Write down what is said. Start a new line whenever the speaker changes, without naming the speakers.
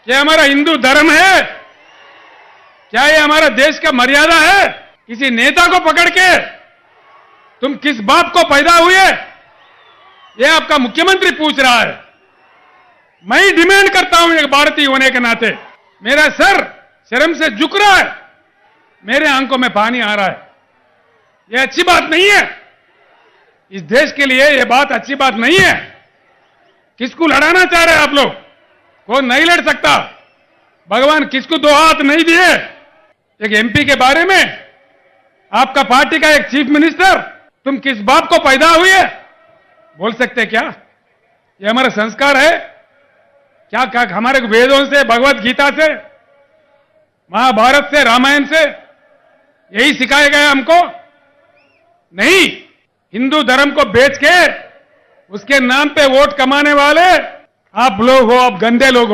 क्या हमारा हिंदू धर्म है? क्या ये हमारा देश का मर्यादा है? किसी नेता को पकड़ के तुम किस बाप को पैदा हुए, ये आपका मुख्यमंत्री पूछ रहा है। मैं ही डिमांड करता हूं एक भारतीय होने के नाते, मेरा सर शर्म से झुक रहा है, मेरे आंखों में पानी आ रहा है। ये अच्छी बात नहीं है, इस देश के लिए ये बात अच्छी बात नहीं है। किसको लड़ाना चाह रहे हैं आप लोग? कौन नहीं लड़ सकता? भगवान किसको दो हाथ नहीं दिए। एक एमपी के बारे में आपका पार्टी का एक चीफ मिनिस्टर, तुम किस बाप को पैदा हुए बोल सकते क्या? ये हमारा संस्कार है क्या? क्या हमारे वेदों से, भगवत गीता से, महाभारत से, रामायण से यही सिखाया गया हमको? नहीं, हिंदू धर्म को बेच के उसके नाम पे वोट कमाने वाले आप लोग हो, आप गंदे लोग हो।